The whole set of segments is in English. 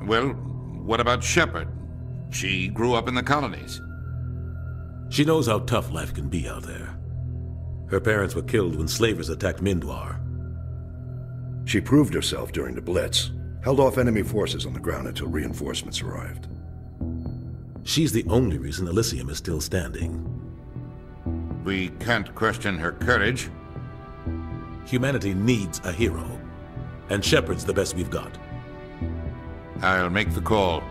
Well, what about Shepard? She grew up in the colonies. She knows how tough life can be out there. Her parents were killed when slavers attacked Mindwar. She proved herself during the Blitz, held off enemy forces on the ground until reinforcements arrived. She's the only reason Elysium is still standing. We can't question her courage. Humanity needs a hero, and Shepard's the best we've got. I'll make the call.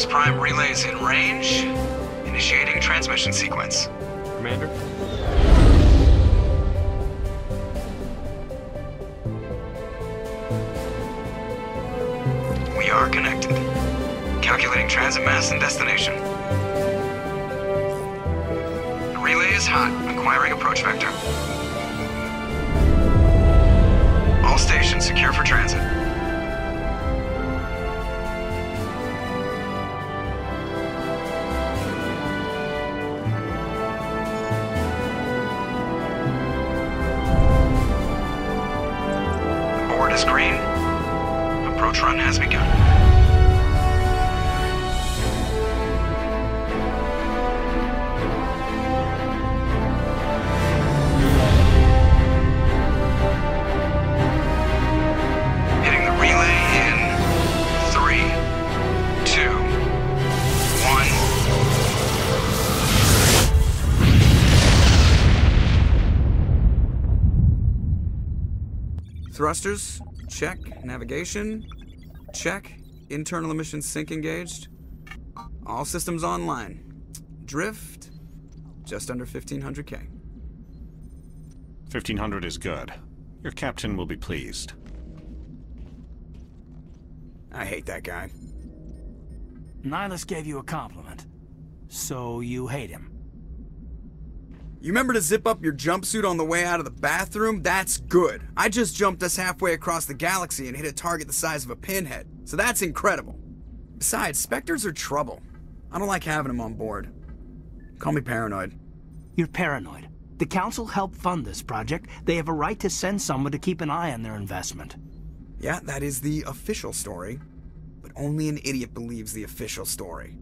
Prime relays in range. Initiating transmission sequence. Commander? We are connected. Calculating transit mass and destination. The relay is hot. Acquiring approach vector. All stations secure for transit. Is green. Approach run has begun. Hitting the relay in 3, 2, 1. Thrusters. Check. Navigation. Check. Internal emissions sync engaged. All systems online. Drift. Just under 1,500K. 1,500 is good. Your captain will be pleased. I hate that guy. Nihilus gave you a compliment. So you hate him. You remember to zip up your jumpsuit on the way out of the bathroom? That's good. I just jumped us halfway across the galaxy and hit a target the size of a pinhead. So that's incredible. Besides, Spectres are trouble. I don't like having them on board. Call me paranoid. You're paranoid. The Council helped fund this project. They have a right to send someone to keep an eye on their investment. Yeah, that is the official story. But only an idiot believes the official story.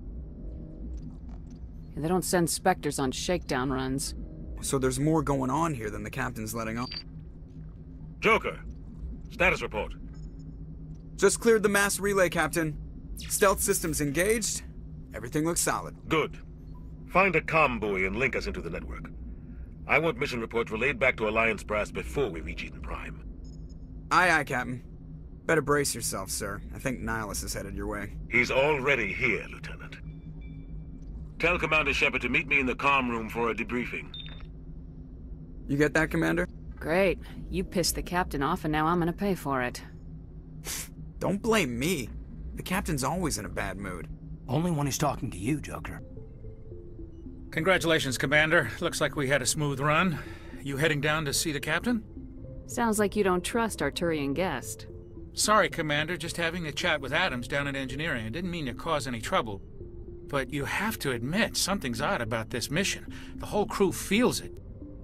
They don't send Spectres on shakedown runs. So there's more going on here than the captain's letting on. Joker, status report. Just cleared the mass relay, Captain. Stealth systems engaged. Everything looks solid. Good. Find a comm buoy and link us into the network. I want mission reports relayed back to Alliance brass before we reach Eden Prime. Aye, aye, Captain. Better brace yourself, sir. I think Nihilus is headed your way. He's already here, Lieutenant. Tell Commander Shepard to meet me in the comm room for a debriefing. You get that, Commander? Great. You pissed the captain off and now I'm gonna pay for it. Don't blame me. The captain's always in a bad mood. Only when he's talking to you, Joker. Congratulations, Commander. Looks like we had a smooth run. You heading down to see the captain? Sounds like you don't trust our Turian guest. Sorry, Commander. Just having a chat with Adams down in engineering. I didn't mean to cause any trouble. But you have to admit, something's odd about this mission. The whole crew feels it.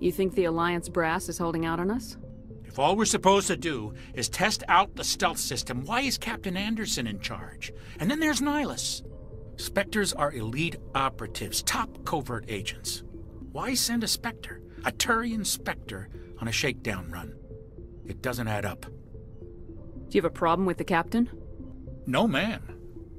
You think the Alliance brass is holding out on us? If all we're supposed to do is test out the stealth system, why is Captain Anderson in charge? And then there's Nihilus. Spectres are elite operatives, top covert agents. Why send a Spectre, a Turian Spectre, on a shakedown run? It doesn't add up. Do you have a problem with the captain? No, ma'am.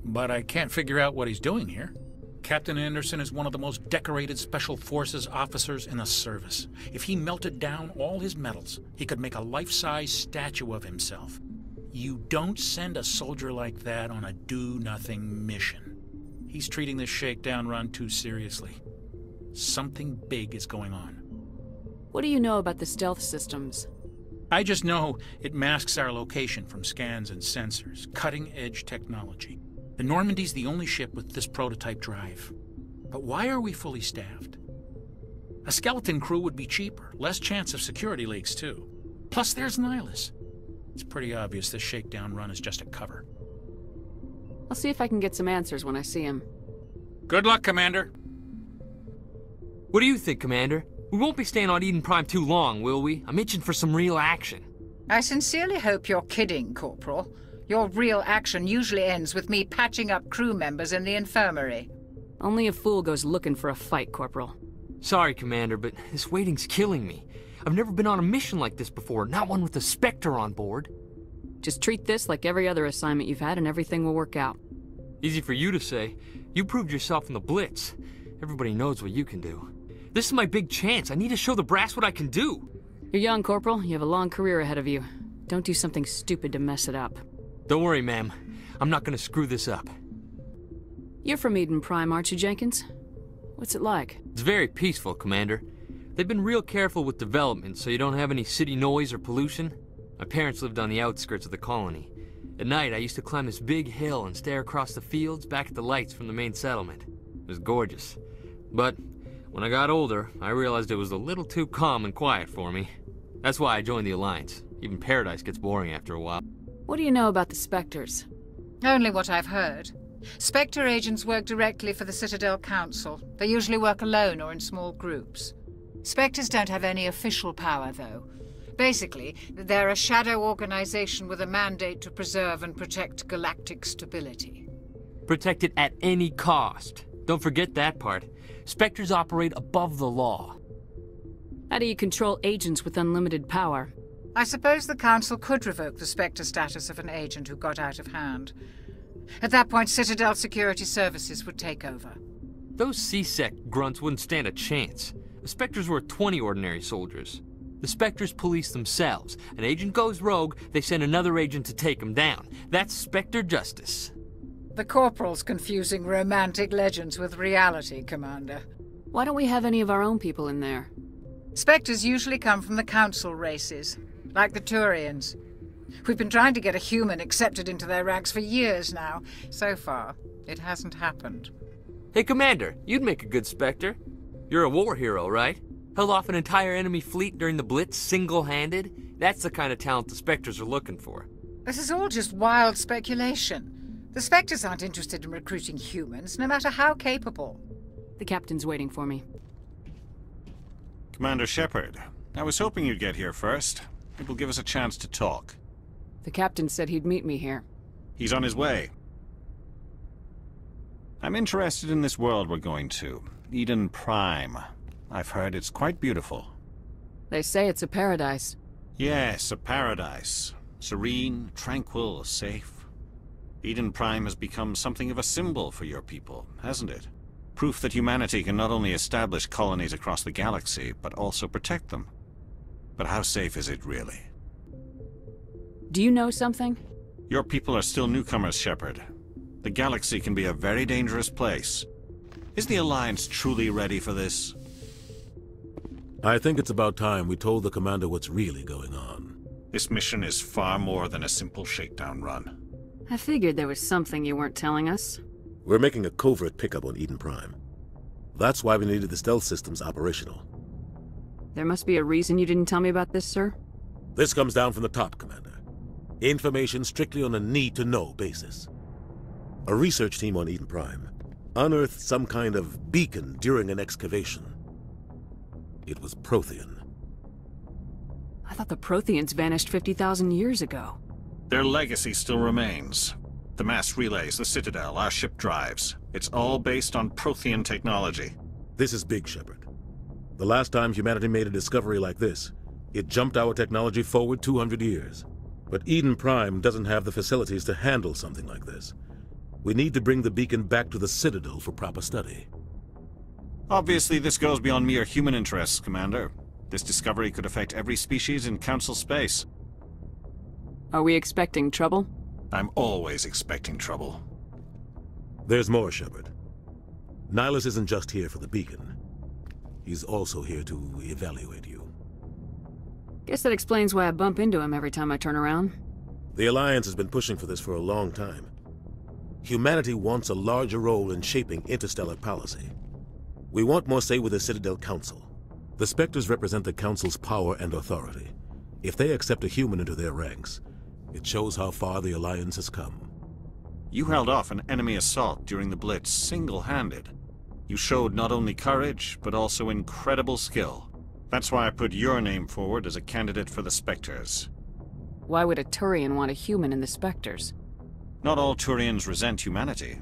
But I can't figure out what he's doing here. Captain Anderson is one of the most decorated Special Forces officers in the service. If he melted down all his medals, he could make a life-size statue of himself. You don't send a soldier like that on a do-nothing mission. He's treating this shakedown run too seriously. Something big is going on. What do you know about the stealth systems? I just know it masks our location from scans and sensors. Cutting-edge technology. The Normandy's the only ship with this prototype drive. But why are we fully staffed? A skeleton crew would be cheaper, less chance of security leaks, too. Plus, there's Nihilus. It's pretty obvious this shakedown run is just a cover. I'll see if I can get some answers when I see him. Good luck, Commander. What do you think, Commander? We won't be staying on Eden Prime too long, will we? I'm itching for some real action. I sincerely hope you're kidding, Corporal. Your real action usually ends with me patching up crew members in the infirmary. Only a fool goes looking for a fight, Corporal. Sorry, Commander, but this waiting's killing me. I've never been on a mission like this before, not one with a Spectre on board. Just treat this like every other assignment you've had and everything will work out. Easy for you to say. You proved yourself in the Blitz. Everybody knows what you can do. This is my big chance. I need to show the brass what I can do. You're young, Corporal. You have a long career ahead of you. Don't do something stupid to mess it up. Don't worry, ma'am. I'm not gonna screw this up. You're from Eden Prime, aren't you, Jenkins? What's it like? It's very peaceful, Commander. They've been real careful with development, so you don't have any city noise or pollution. My parents lived on the outskirts of the colony. At night, I used to climb this big hill and stare across the fields back at the lights from the main settlement. It was gorgeous. But when I got older, I realized it was a little too calm and quiet for me. That's why I joined the Alliance. Even Paradise gets boring after a while. What do you know about the Spectres? Only what I've heard. Spectre agents work directly for the Citadel Council. They usually work alone or in small groups. Spectres don't have any official power, though. Basically, they're a shadow organization with a mandate to preserve and protect galactic stability. Protect it at any cost. Don't forget that part. Spectres operate above the law. How do you control agents with unlimited power? I suppose the Council could revoke the Spectre status of an agent who got out of hand. At that point, Citadel Security Services would take over. Those C-Sec grunts wouldn't stand a chance. The Spectres were 20 ordinary soldiers. The Spectres police themselves. An agent goes rogue, they send another agent to take him down. That's Spectre justice. The Corporal's confusing romantic legends with reality, Commander. Why don't we have any of our own people in there? Spectres usually come from the Council races, like the Turians. We've been trying to get a human accepted into their ranks for years now. So far, it hasn't happened. Hey, Commander, you'd make a good Spectre. You're a war hero, right? Held off an entire enemy fleet during the Blitz single-handed? That's the kind of talent the Spectres are looking for. This is all just wild speculation. The Spectres aren't interested in recruiting humans, no matter how capable. The captain's waiting for me. Commander Shepard, I was hoping you'd get here first. It will give us a chance to talk. The captain said he'd meet me here. He's on his way. I'm interested in this world we're going to, Eden Prime. I've heard it's quite beautiful. They say it's a paradise. Yes, a paradise. Serene, tranquil, safe. Eden Prime has become something of a symbol for your people, hasn't it? Proof that humanity can not only establish colonies across the galaxy, but also protect them. But how safe is it really? Do you know something? Your people are still newcomers, Shepard. The galaxy can be a very dangerous place. Is the Alliance truly ready for this? I think it's about time we told the Commander what's really going on. This mission is far more than a simple shakedown run. I figured there was something you weren't telling us. We're making a covert pickup on Eden Prime. That's why we needed the stealth systems operational. There must be a reason you didn't tell me about this, sir? This comes down from the top, Commander. Information strictly on a need-to-know basis. A research team on Eden Prime unearthed some kind of beacon during an excavation. It was Prothean. I thought the Protheans vanished 50,000 years ago. Their legacy still remains. The mass relays, the Citadel, our ship drives. It's all based on Prothean technology. This is big, Shepard. The last time humanity made a discovery like this, it jumped our technology forward 200 years. But Eden Prime doesn't have the facilities to handle something like this. We need to bring the beacon back to the Citadel for proper study. Obviously, this goes beyond mere human interests, Commander. This discovery could affect every species in Council space. Are we expecting trouble? I'm always expecting trouble. There's more, Shepard. Nihilus isn't just here for the beacon. He's also here to evaluate you. Guess that explains why I bump into him every time I turn around. The Alliance has been pushing for this for a long time. Humanity wants a larger role in shaping interstellar policy. We want more say with the Citadel Council. The Spectres represent the Council's power and authority. If they accept a human into their ranks, it shows how far the Alliance has come. You held off an enemy assault during the Blitz single-handed. You showed not only courage, but also incredible skill. That's why I put your name forward as a candidate for the Spectres. Why would a Turian want a human in the Spectres? Not all Turians resent humanity.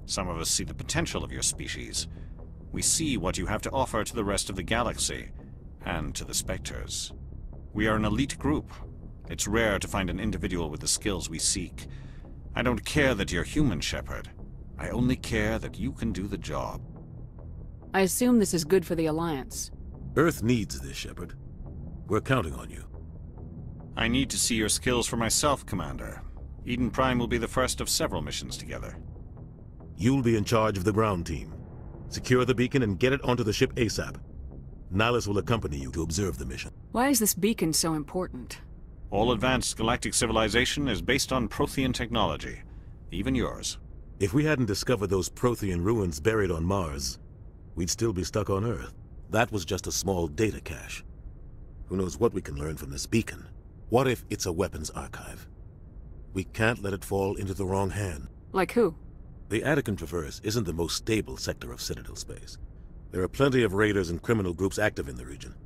Some of us see the potential of your species. We see what you have to offer to the rest of the galaxy, and to the Spectres. We are an elite group. It's rare to find an individual with the skills we seek. I don't care that you're human, Shepard. I only care that you can do the job. I assume this is good for the Alliance. Earth needs this, Shepard. We're counting on you. I need to see your skills for myself, Commander. Eden Prime will be the first of several missions together. You'll be in charge of the ground team. Secure the beacon and get it onto the ship ASAP. Nihilus will accompany you to observe the mission. Why is this beacon so important? All advanced galactic civilization is based on Prothean technology. Even yours. If we hadn't discovered those Prothean ruins buried on Mars, we'd still be stuck on Earth. That was just a small data cache. Who knows what we can learn from this beacon? What if it's a weapons archive? We can't let it fall into the wrong hand. Like who? The Attican Traverse isn't the most stable sector of Citadel space. There are plenty of raiders and criminal groups active in the region.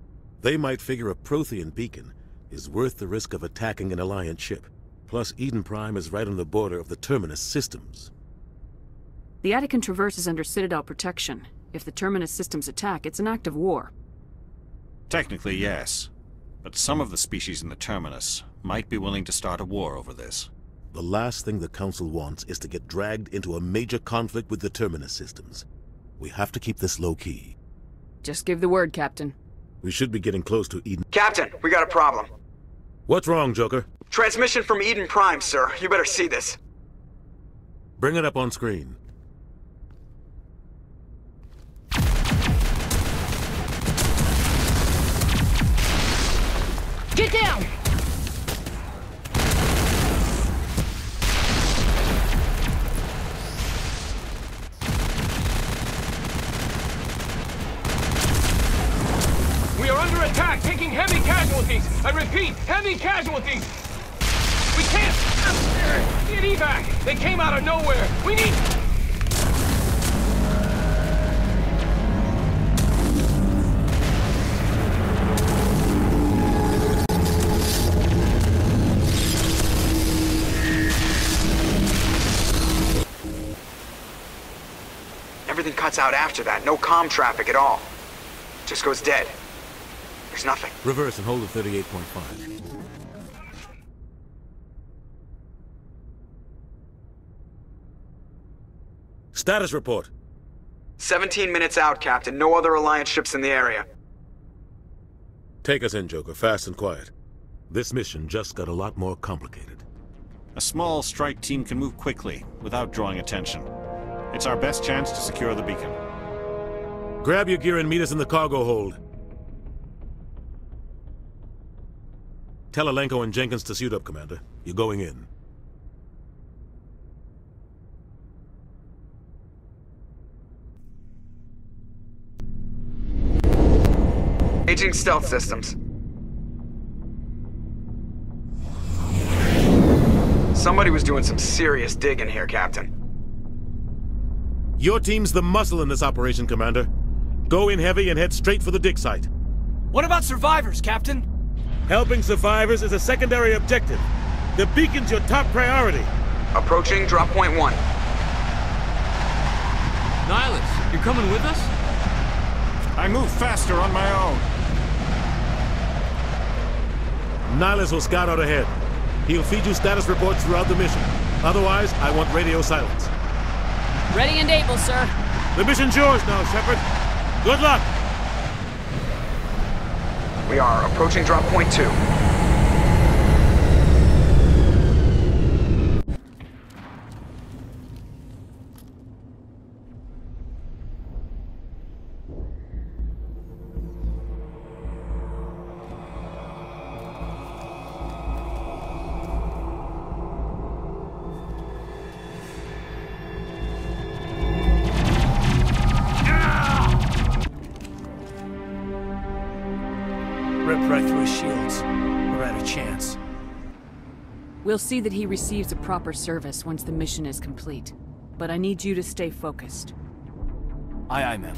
They might figure a Prothean beacon is worth the risk of attacking an Alliance ship. Plus, Eden Prime is right on the border of the Terminus systems. The Attican Traverse is under Citadel protection. If the Terminus systems attack, it's an act of war. Technically, yes. But some of the species in the Terminus might be willing to start a war over this. The last thing the Council wants is to get dragged into a major conflict with the Terminus systems. We have to keep this low-key. Just give the word, Captain. We should be getting close to Eden. Captain, we got a problem. What's wrong, Joker? Transmission from Eden Prime, sir. You better see this. Bring it up on screen. Get down! We are under attack, taking heavy casualties. I repeat, heavy casualties. We can't get evac. They came out of nowhere. We need... Everything cuts out after that. No comm traffic at all. Just goes dead. There's nothing. Reverse and hold at 38.5. Status report. 17 minutes out, Captain. No other Alliance ships in the area. Take us in, Joker. Fast and quiet. This mission just got a lot more complicated. A small strike team can move quickly, without drawing attention. It's our best chance to secure the beacon. Grab your gear and meet us in the cargo hold. Tell Alenko and Jenkins to suit up, Commander. You're going in. Aging stealth systems. Somebody was doing some serious digging here, Captain. Your team's the muscle in this operation, Commander. Go in heavy and head straight for the dig site. What about survivors, Captain? Helping survivors is a secondary objective. The beacon's your top priority. Approaching drop point 1. Nihilus, you're coming with us? I move faster on my own. Nihilus will scout out ahead. He'll feed you status reports throughout the mission. Otherwise, I want radio silence. Ready and able, sir. The mission's yours now, Shepard. Good luck! We are approaching drop point 2. rip right through his shields. We're at a chance. We'll see that he receives a proper service once the mission is complete. But I need you to stay focused. Aye, aye, ma'am.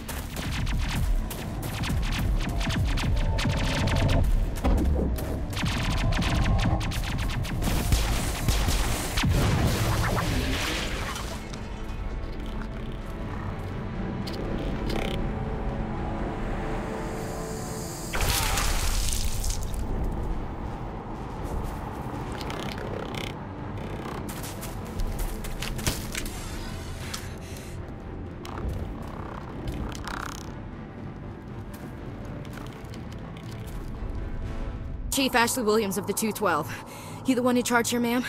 Chief Ashley Williams of the 212. You the one in charge here, ma'am?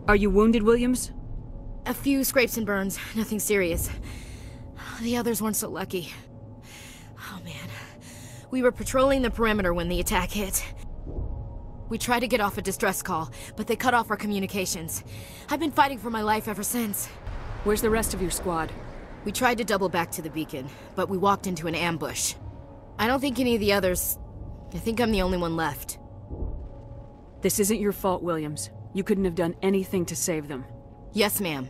Are you wounded, Williams? A few scrapes and burns, nothing serious. The others weren't so lucky. Oh man. We were patrolling the perimeter when the attack hit. We tried to get off a distress call, but they cut off our communications. I've been fighting for my life ever since. Where's the rest of your squad? We tried to double back to the beacon, but we walked into an ambush. I don't think any of the others... I think I'm the only one left. This isn't your fault, Williams. You couldn't have done anything to save them. Yes, ma'am.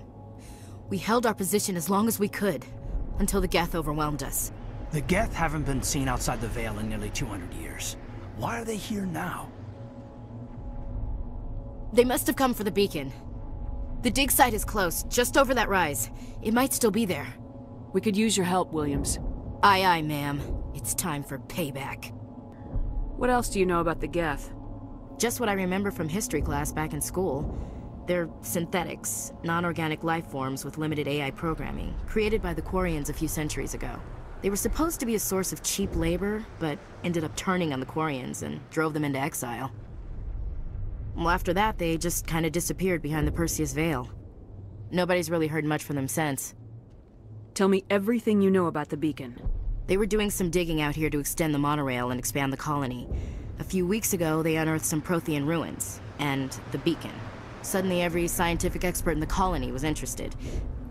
We held our position as long as we could, until the Geth overwhelmed us. The Geth haven't been seen outside the Veil in nearly 200 years. Why are they here now? They must have come for the beacon. The dig site is close, just over that rise. It might still be there. We could use your help, Williams. Aye, aye, ma'am. It's time for payback. What else do you know about the Geth? Just what I remember from history class back in school. They're synthetics, non-organic life forms with limited AI programming, created by the Quarians a few centuries ago. They were supposed to be a source of cheap labor, but ended up turning on the Quarians and drove them into exile. Well, after that, they just kind of disappeared behind the Perseus Veil. Nobody's really heard much from them since. Tell me everything you know about the beacon. They were doing some digging out here to extend the monorail and expand the colony. A few weeks ago, they unearthed some Prothean ruins, and the beacon. Suddenly, every scientific expert in the colony was interested.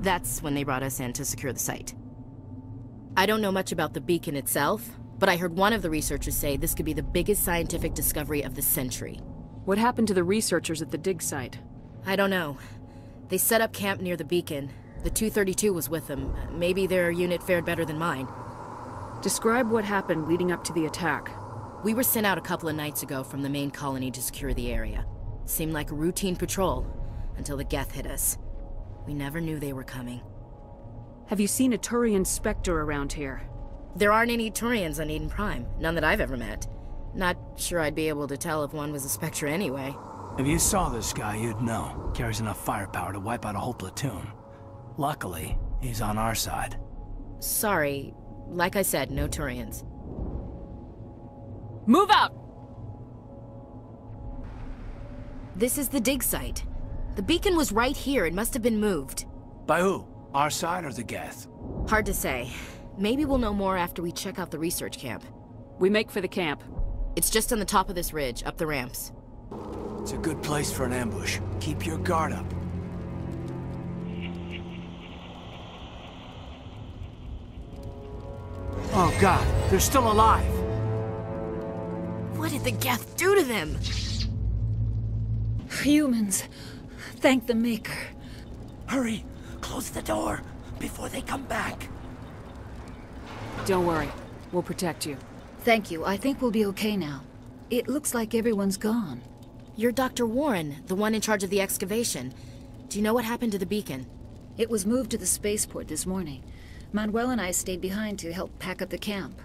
That's when they brought us in to secure the site. I don't know much about the beacon itself, but I heard one of the researchers say this could be the biggest scientific discovery of the century. What happened to the researchers at the dig site? I don't know. They set up camp near the beacon. The 232 was with them. Maybe their unit fared better than mine. Describe what happened leading up to the attack. We were sent out a couple of nights ago from the main colony to secure the area. Seemed like a routine patrol, until the Geth hit us. We never knew they were coming. Have you seen a Turian Spectre around here? There aren't any Turians on Eden Prime, none that I've ever met. Not sure I'd be able to tell if one was a Spectre anyway. If you saw this guy, you'd know. Carries enough firepower to wipe out a whole platoon. Luckily, he's on our side. Sorry. Like I said, no Turians. Move out! This is the dig site. The beacon was right here. It must have been moved. By who? Our side or the Geth? Hard to say. Maybe we'll know more after we check out the research camp. We make for the camp. It's just on the top of this ridge, up the ramps. It's a good place for an ambush. Keep your guard up. Oh God, they're still alive! What did the Geth do to them? Humans. Thank the Maker. Hurry! Close the door before they come back. Don't worry. We'll protect you. Thank you. I think we'll be okay now. It looks like everyone's gone. You're Dr. Warren, the one in charge of the excavation. Do you know what happened to the beacon? It was moved to the spaceport this morning. Manuel and I stayed behind to help pack up the camp.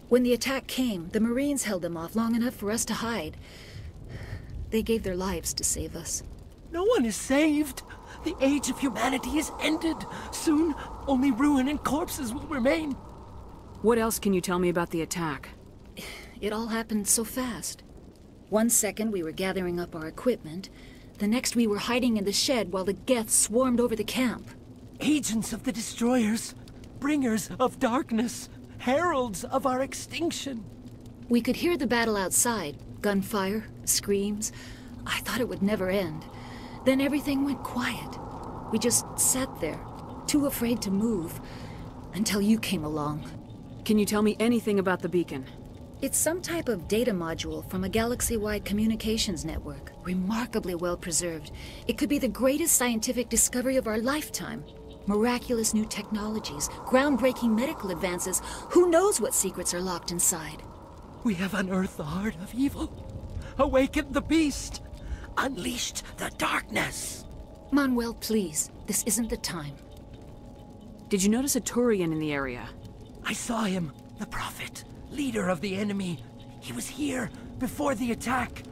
When the attack came, the Marines held them off long enough for us to hide. They gave their lives to save us. No one is saved. The age of humanity is ended. Soon, only ruin and corpses will remain. What else can you tell me about the attack? It all happened so fast. 1 second we were gathering up our equipment. The next we were hiding in the shed while the Geth swarmed over the camp. Agents of the Destroyers. Bringers of darkness. Heralds of our extinction. We could hear the battle outside. Gunfire, screams. I thought it would never end. Then everything went quiet. We just sat there, too afraid to move, until you came along. Can you tell me anything about the beacon? It's some type of data module from a galaxy-wide communications network. Remarkably well preserved. It could be the greatest scientific discovery of our lifetime. Miraculous new technologies, groundbreaking medical advances. Who knows what secrets are locked inside? We have unearthed the heart of evil, awakened the beast, unleashed the darkness. Manuel, please. This isn't the time. Did you notice a Turian in the area? I saw him, the Prophet, leader of the enemy. He was here before the attack.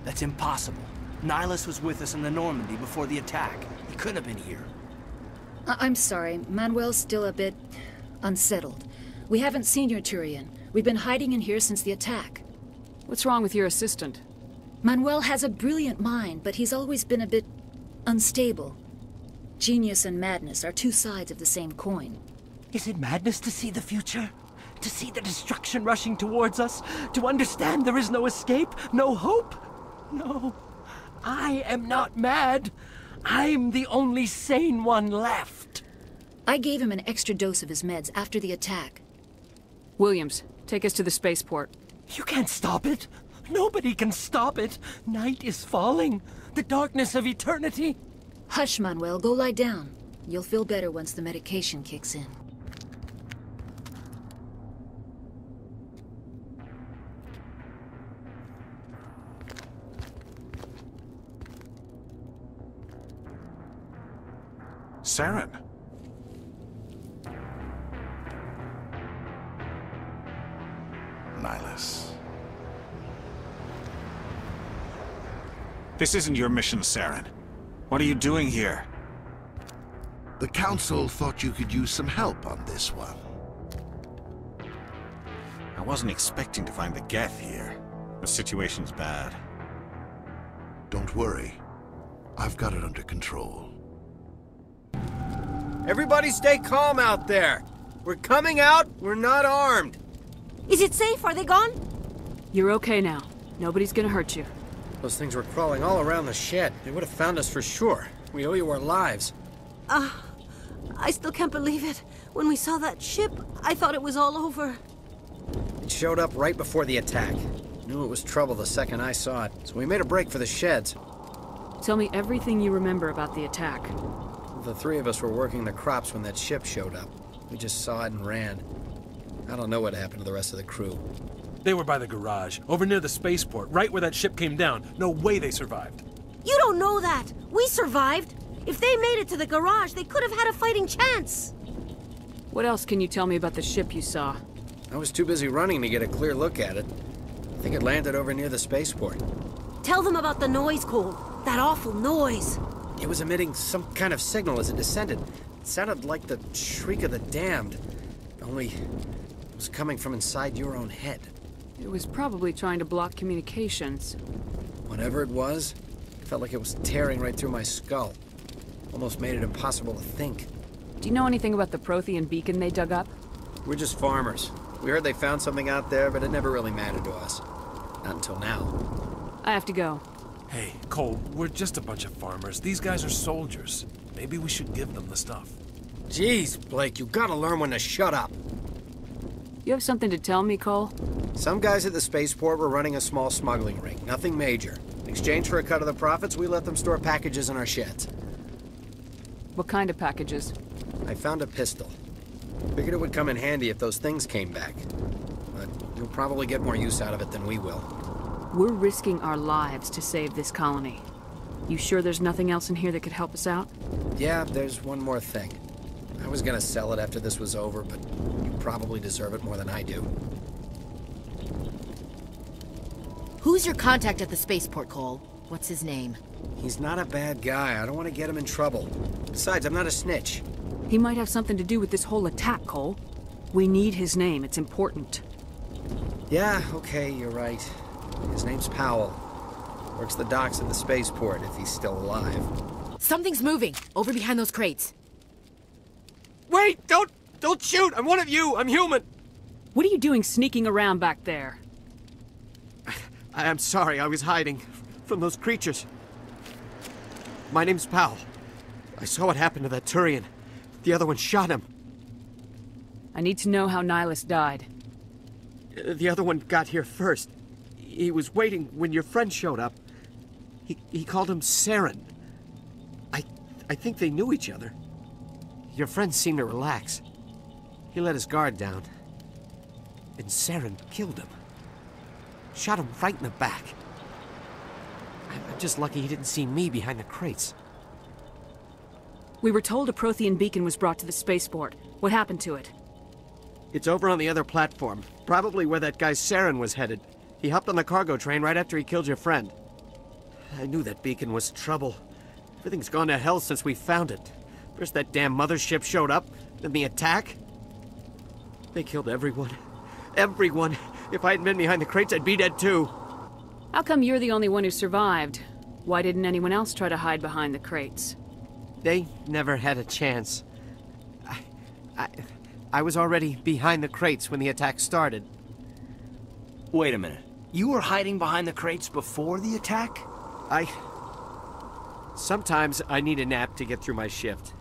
That's impossible. Nihilus was with us in the Normandy before the attack. He couldn't have been here. I'm sorry. Manuel's still a bit unsettled. We haven't seen your Turian. We've been hiding in here since the attack. What's wrong with your assistant? Manuel has a brilliant mind, but he's always been a bit unstable. Genius and madness are two sides of the same coin. Is it madness to see the future? To see the destruction rushing towards us? To understand there is no escape? No hope? No. I am not mad. I'm the only sane one left. I gave him an extra dose of his meds after the attack. Williams, take us to the spaceport. You can't stop it. Nobody can stop it. Night is falling. The darkness of eternity. Hush, Manuel. Go lie down. You'll feel better once the medication kicks in. Celyn. Nihilus. This isn't your mission, Celyn. What are you doing here? The Council thought you could use some help on this one. I wasn't expecting to find the Geth here. The situation's bad. Don't worry. I've got it under control. Everybody stay calm out there. We're coming out. We're not armed. Is it safe? Are they gone? You're okay now. Nobody's gonna hurt you. Those things were crawling all around the shed. They would have found us for sure. We owe you our lives. I still can't believe it. When we saw that ship, I thought it was all over. It showed up right before the attack. Knew it was trouble the second I saw it, so we made a break for the sheds. Tell me everything you remember about the attack. The three of us were working the crops when that ship showed up. We just saw it and ran. I don't know what happened to the rest of the crew. They were by the garage, over near the spaceport, right where that ship came down. No way they survived. You don't know that. We survived. If they made it to the garage, they could have had a fighting chance. What else can you tell me about the ship you saw? I was too busy running to get a clear look at it. I think it landed over near the spaceport. Tell them about the noise, Cole. That awful noise. It was emitting some kind of signal as it descended. It sounded like the shriek of the damned. Only it was coming from inside your own head. It was probably trying to block communications. Whatever it was, it felt like it was tearing right through my skull. Almost made it impossible to think. Do you know anything about the Prothean beacon they dug up? We're just farmers. We heard they found something out there, but it never really mattered to us. Not until now. I have to go. Hey, Cole, we're just a bunch of farmers. These guys are soldiers. Maybe we should give them the stuff. Jeez, Blake, you gotta learn when to shut up. You have something to tell me, Cole? Some guys at the spaceport were running a small smuggling ring. Nothing major. In exchange for a cut of the profits, we let them store packages in our sheds. What kind of packages? I found a pistol. Figured it would come in handy if those things came back. But you'll probably get more use out of it than we will. We're risking our lives to save this colony. You sure there's nothing else in here that could help us out? Yeah, there's one more thing. I was gonna sell it after this was over, but you probably deserve it more than I do. Who's your contact at the spaceport, Cole? What's his name? He's not a bad guy. I don't want to get him in trouble. Besides, I'm not a snitch. He might have something to do with this whole attack, Cole. We need his name. It's important. Yeah, okay, you're right. His name's Powell. Works the docks at the spaceport, if he's still alive. Something's moving, over behind those crates. Wait! Don't shoot! I'm one of you! I'm human! What are you doing sneaking around back there? I'm sorry, I was hiding from those creatures. My name's Powell. I saw what happened to that Turian. The other one shot him. I need to know how Nihilus died. The other one got here first. He was waiting when your friend showed up. He called him Celyn. I think they knew each other. Your friend seemed to relax. He let his guard down. And Celyn killed him. Shot him right in the back. I'm just lucky he didn't see me behind the crates. We were told a Prothean beacon was brought to the spaceport. What happened to it? It's over on the other platform. Probably where that guy Celyn was headed. He hopped on the cargo train right after he killed your friend. I knew that beacon was trouble. Everything's gone to hell since we found it. First that damn mothership showed up, then the attack. They killed everyone. Everyone. If I hadn't been behind the crates, I'd be dead too. How come you're the only one who survived? Why didn't anyone else try to hide behind the crates? They never had a chance. I was already behind the crates when the attack started. Wait a minute. You were hiding behind the crates before the attack? Sometimes I need a nap to get through my shift.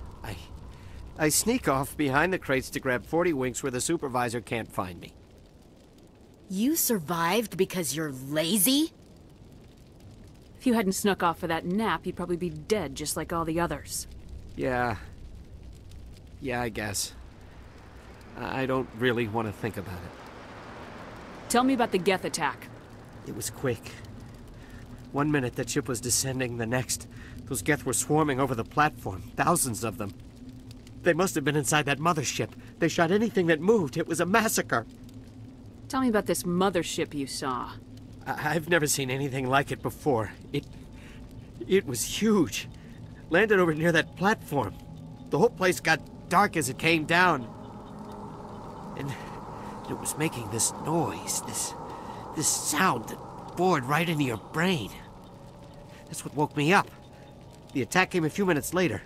I sneak off behind the crates to grab 40 winks where the supervisor can't find me. You survived because you're lazy? If you hadn't snuck off for that nap, you'd probably be dead just like all the others. Yeah, I guess. I don't really want to think about it. Tell me about the Geth attack. It was quick. 1 minute that ship was descending, the next, those Geth were swarming over the platform, thousands of them. They must have been inside that mothership. They shot anything that moved. It was a massacre. Tell me about this mothership you saw. I've never seen anything like it before. It was huge. Landed over near that platform. The whole place got dark as it came down. And it was making this noise, this sound that bored right into your brain. That's what woke me up. The attack came a few minutes later.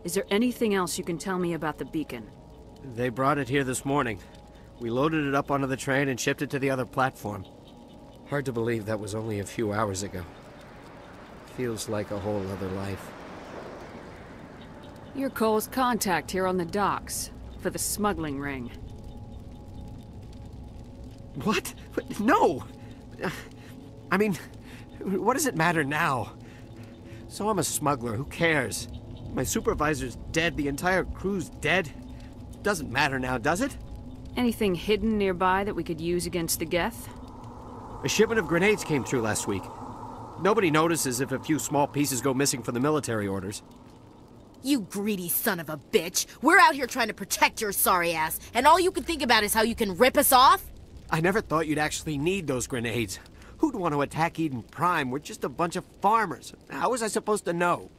Is there anything else you can tell me about the beacon? They brought it here this morning. We loaded it up onto the train and shipped it to the other platform. Hard to believe that was only a few hours ago. Feels like a whole other life. You're Cole's contact here on the docks, for the smuggling ring. What? No! I mean, what does it matter now? So I'm a smuggler, who cares? My supervisor's dead, the entire crew's dead. Doesn't matter now, does it? Anything hidden nearby that we could use against the Geth? A shipment of grenades came through last week. Nobody notices if a few small pieces go missing from the military orders. You greedy son of a bitch. We're out here trying to protect your sorry ass, and all you can think about is how you can rip us off? I never thought you'd actually need those grenades. Who'd want to attack Eden Prime? We're just a bunch of farmers. How was I supposed to know?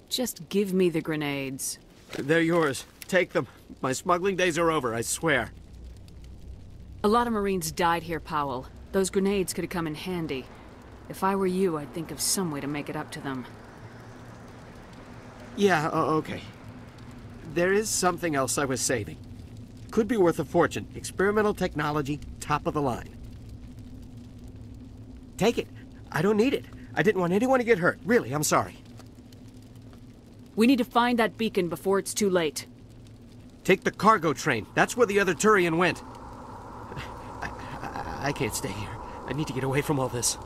Just give me the grenades. They're yours. Take them. My smuggling days are over, I swear. A lot of Marines died here, Powell. Those grenades could have come in handy. If I were you, I'd think of some way to make it up to them. Yeah, okay. There is something else I was saving. Could be worth a fortune. Experimental technology, top of the line. Take it. I don't need it. I didn't want anyone to get hurt. Really, I'm sorry. We need to find that beacon before it's too late. Take the cargo train. That's where the other Turian went. I can't stay here. I need to get away from all this.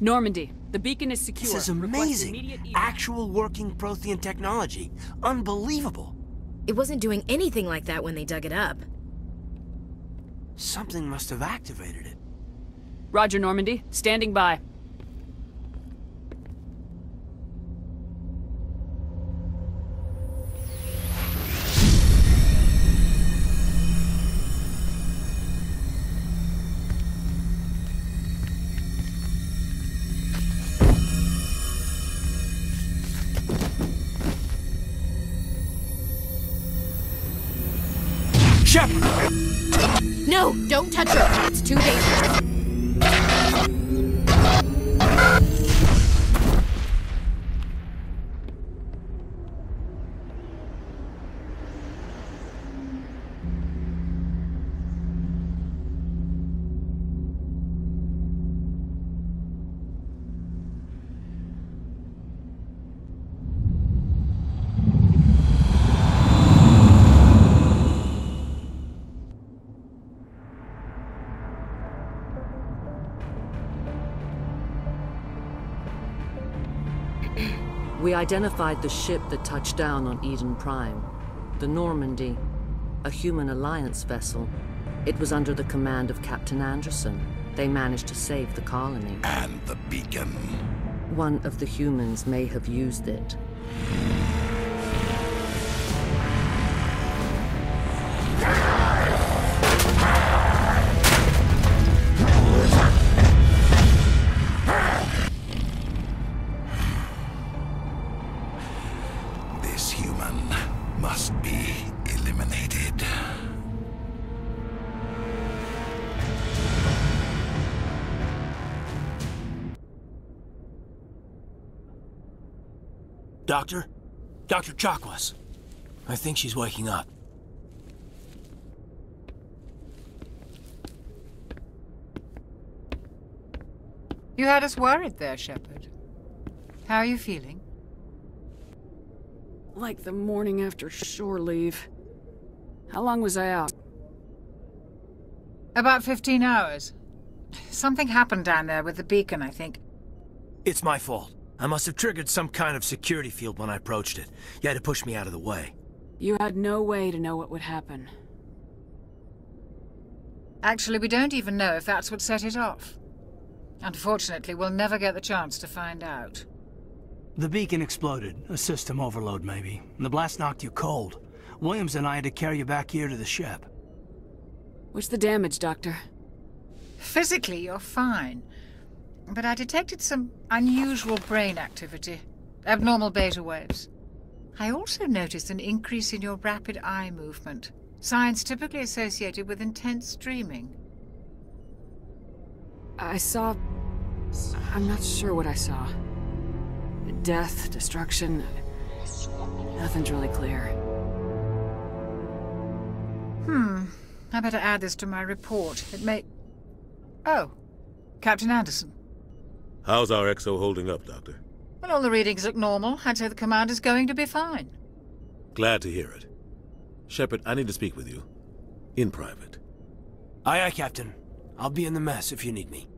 Normandy, the beacon is secure. This is amazing. Actual working Prothean technology. Unbelievable. It wasn't doing anything like that when they dug it up. Something must have activated it. Roger, Normandy. Standing by. Shepard! No, don't touch her. It's too dangerous. We identified the ship that touched down on Eden Prime. The Normandy. A human alliance vessel. It was under the command of Captain Anderson. They managed to save the colony. And the beacon. One of the humans may have used it. This human must be eliminated. Doctor? Dr. Chakwas. I think she's waking up. You had us worried there, Shepard. How are you feeling? Like the morning after shore leave. How long was I out? About 15 hours. Something happened down there with the beacon, I think. It's my fault. I must have triggered some kind of security field when I approached it. You had to push me out of the way. You had no way to know what would happen. Actually, we don't even know if that's what set it off. Unfortunately, we'll never get the chance to find out. The beacon exploded. A system overload, maybe. The blast knocked you cold. Williams and I had to carry you back here to the ship. What's the damage, Doctor? Physically, you're fine. But I detected some unusual brain activity. Abnormal beta waves. I also noticed an increase in your rapid eye movement. Signs typically associated with intense dreaming. I saw... I'm not sure what I saw. Death, destruction... Nothing's really clear. I better add this to my report. It may... Oh. Captain Anderson. How's our XO holding up, Doctor? Well, all the readings look normal. I'd say the commander's going to be fine. Glad to hear it. Shepard, I need to speak with you. In private. Aye, aye, Captain. I'll be in the mess if you need me.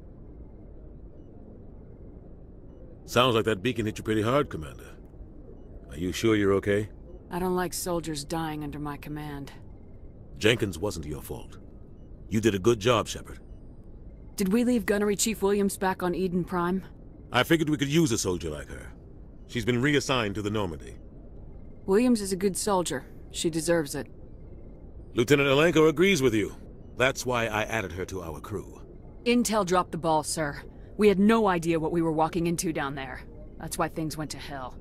Sounds like that beacon hit you pretty hard, Commander. Are you sure you're okay? I don't like soldiers dying under my command. Jenkins wasn't your fault. You did a good job, Shepard. Did we leave Gunnery Chief Williams back on Eden Prime? I figured we could use a soldier like her. She's been reassigned to the Normandy. Williams is a good soldier. She deserves it. Lieutenant Alenko agrees with you. That's why I added her to our crew. Intel dropped the ball, sir. We had no idea what we were walking into down there. That's why things went to hell.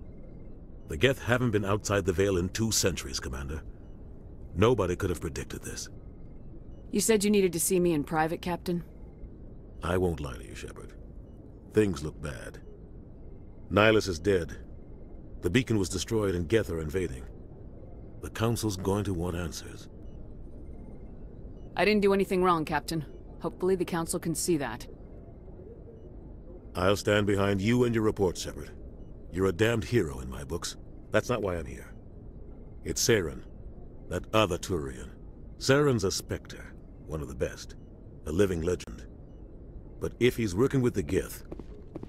The Geth haven't been outside the Veil in 2 centuries, Commander. Nobody could have predicted this. You said you needed to see me in private, Captain? I won't lie to you, Shepard. Things look bad. Nihilus is dead. The beacon was destroyed and Geth are invading. The Council's going to want answers. I didn't do anything wrong, Captain. Hopefully the Council can see that. I'll stand behind you and your report, Shepard. You're a damned hero in my books. That's not why I'm here. It's Celyn, that other Turian. Saren's a Spectre, one of the best. A living legend. But if he's working with the Geth,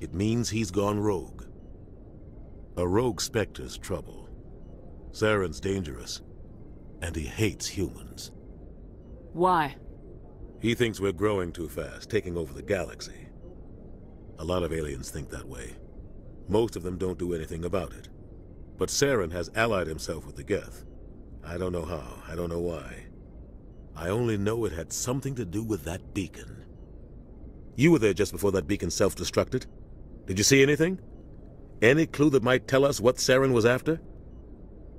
it means he's gone rogue. A rogue Spectre's trouble. Saren's dangerous, and he hates humans. Why? He thinks we're growing too fast, taking over the galaxy. A lot of aliens think that way. Most of them don't do anything about it. But Celyn has allied himself with the Geth. I don't know how, I don't know why. I only know it had something to do with that beacon. You were there just before that beacon self-destructed. Did you see anything? Any clue that might tell us what Celyn was after?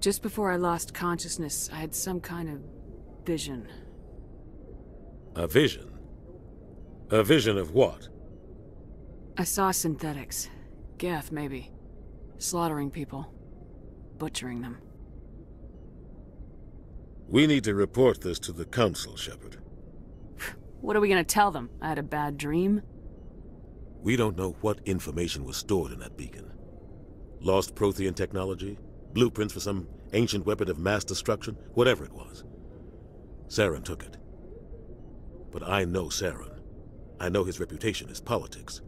Just before I lost consciousness, I had some kind of vision. A vision? A vision of what? I saw synthetics. Geth, maybe. Slaughtering people. Butchering them. We need to report this to the Council, Shepard. What are we gonna tell them? I had a bad dream? We don't know what information was stored in that beacon. Lost Prothean technology? Blueprints for some ancient weapon of mass destruction? Whatever it was. Celyn took it. But I know Celyn. I know his reputation is politics.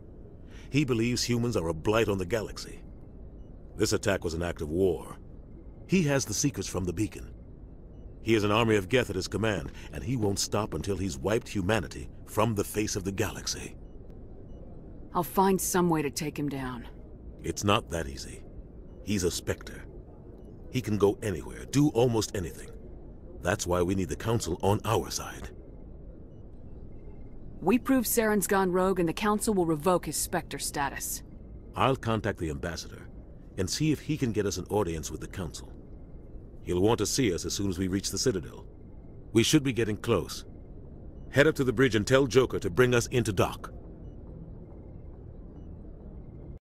He believes humans are a blight on the galaxy. This attack was an act of war. He has the secrets from the beacon. He has an army of Geth at his command, and he won't stop until he's wiped humanity from the face of the galaxy. I'll find some way to take him down. It's not that easy. He's a Spectre. He can go anywhere, do almost anything. That's why we need the Council on our side. We prove Celyn's gone rogue and the Council will revoke his Spectre status. I'll contact the Ambassador and see if he can get us an audience with the Council. He'll want to see us as soon as we reach the Citadel. We should be getting close. Head up to the bridge and tell Joker to bring us into dock.